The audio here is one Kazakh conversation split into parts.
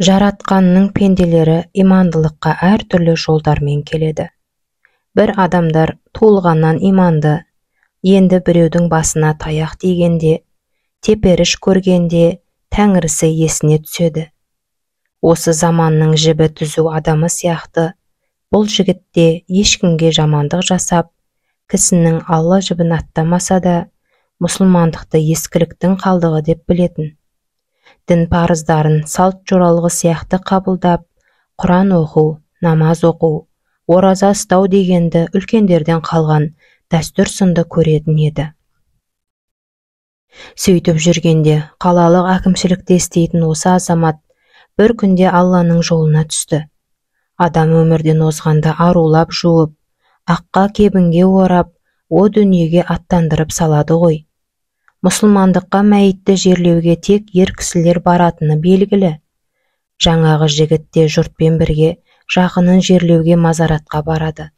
Жаратқанның пенделері имандылыққа әртүрлі жолдармен келеді. Бір адамдар туылғаннан иманды, енді біреудің басына таяқ тигенде, теперіш көргенде Тәңірісі есіне түседі. Осы заманның жібі түзу адамы сияқты, бұл жігітте ешкімге жамандық жасап, кісінің Алла жібін аттамаса да, мұсылмандықты ескіліктің қалдығы деп білетін. Дін парыздарын салт жоралғы сияқты қабылдап, Құран оқу, намаз оқу, ораза ұстау дегенді үлкендерден қалған дәстүр сынды көретін еді. Сөйтіп жүргенде қалалық әкімшілікте істейтін осы азамат бір күнде Алланың жолына түсті. Адам өмірден озғанда арулап жуып, аққа кебінге орап, о дүниеге аттандырып салады ғой. Мұсылмандыққа мәйітті жерлеуге тек ер кісілер баратыны белгілі. Жаңағы жігітте жұртпен бірге жақынын жерлеуге мазаратқа барады.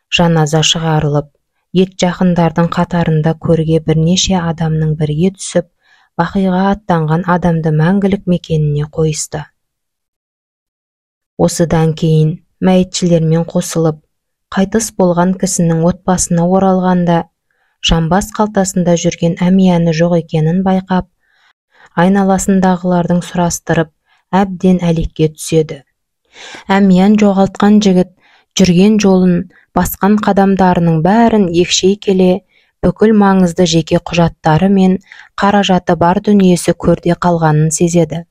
Жаназа шығарылып, ет жақындардың қатарында көрге бірнеше адамның бірге түсіп, бақиға аттанған адамды мәңгілік мекеніне қойысты. Осыдан кейін мәйітшілермен қосылып, қайтыс болған кісінің отбасына оралғанда, жамбас қалтасында жүрген әмияны жоқ екенін байқап, айналасындағылардың сұрастырып, әбден әлекке түседі. Әмиян жоғалтқан жігіт жүрген жолын, басқан қадамдарының бәрін екшей келе, бүкіл маңызды жеке құжаттары мен қаражаты бар дүниесі көрде қалғанын сезеді.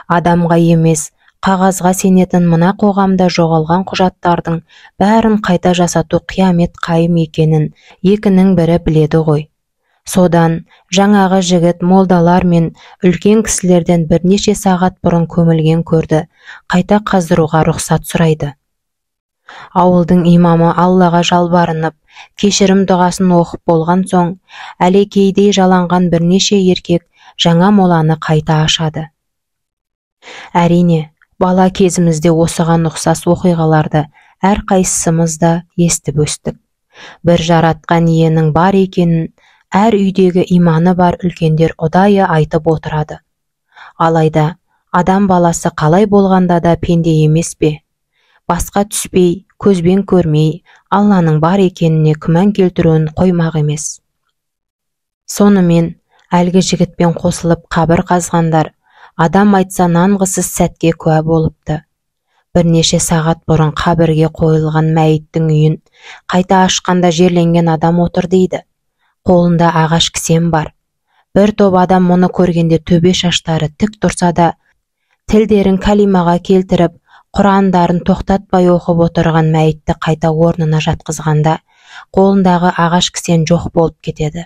Адамға емес, қағазға сенетін мына қоғамда жоғалған құжаттардың бәрін қайта жасату қиямет қайым екенін екінің бірі біледі ғой. Содан жаңағы жігіт молдалар мен үлкен кісілерден бірнеше сағат бұрын көмілген көрді қайта қаздыруға рұқсат сұрайды. Ауылдың имамы Аллаға жалбарынып, кешірім дұғасын оқып болған соң, әлекейдей жаланған бірнеше еркек жаңа моланы қайта ашады. Әрине, бала кезімізде осыған ұқсас оқиғаларды әрқайсымыз да естіп өстік. Бір жаратқан иенің бар екенін, әр үйдегі иманы бар үлкендер ұдайы айтып отырады. Алайда, адам баласы қалай болғанда да пенде емес пе? Басқа түспей, көзбен көрмей, Алланың бар екеніне күмән келтіруін қоймақ емес. Сонымен, әлгі жігітпен қосылып қабір қазғандар, адам айтса нанғысыз сәтке куә болыпты. Бірнеше сағат бұрын қабірге қойылған мәйіттің үйін қайта ашқанда жерленген адам отыр дейді. Қолында ағаш кісен бар. Бір топ адам мұны көргенде төбе шаштары тік тұрса да, тілдерін кәлимаға келтіріп, Құрандарын тоқтатпай оқып отырған мәйітті қайта орнына жатқызғанда, қолындағы ағаш кісен жоқ болып кетеді.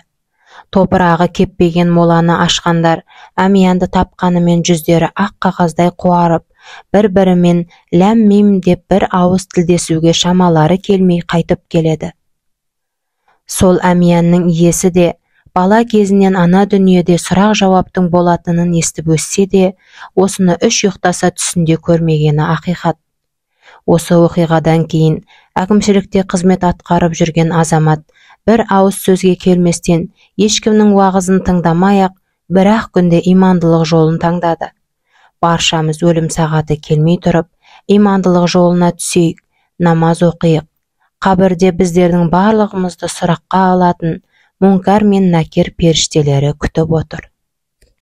Топырағы кеппеген моланы ашқандар, әмиянды тапқанымен жүздері ақ қағаздай қуарып, бір-бірімен ләм-мим деп бір ауыз тілдесуге шамалары келмей қайтып келеді. Сол әмиянның иесі де, бала кезінен ана дүниеде сұрақ жауаптың болатынын естіп өссе де, осыны үш ұйықтаса түсінде көрмегені ақиқат. Осы оқиғадан кейін әкімшілікте қызмет атқарып жүрген азамат бір ауыз сөзге келместен, ешкімнің уағызын тыңдамай-ақ, бір-ақ күнде имандылық жолын таңдады. Баршамыз өлім сағаты келмей тұрып, имандылық жолына түсейік, намаз оқиық. Қабірде біздердің барлығымызды сұраққа алатын Мұнкар мен Накир періштелері күтіп отыр.